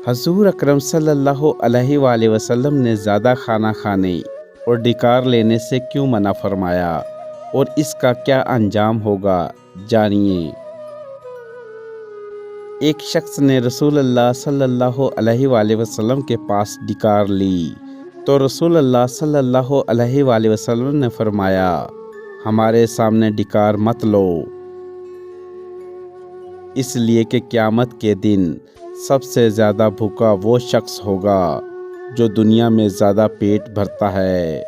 हज़ूर अकरम सल्लल्लाहु अलैहि वसल्लम ने ज़्यादा खाना खाने और डिकार लेने से क्यों मना फरमाया और इसका क्या अंजाम होगा, जानिए। एक शख्स ने रसूलुल्लाह सल्लल्लाहु अलैहि वसल्लम के पास डिकार ली तो रसूलुल्लाह सल्लल्लाहु अलैहि वसल्लम ने फरमाया, हमारे सामने डिकार मत लो, इसलिए कि क़यामत के दिन सबसे ज़्यादा भूखा वो शख्स होगा जो दुनिया में ज़्यादा पेट भरता है।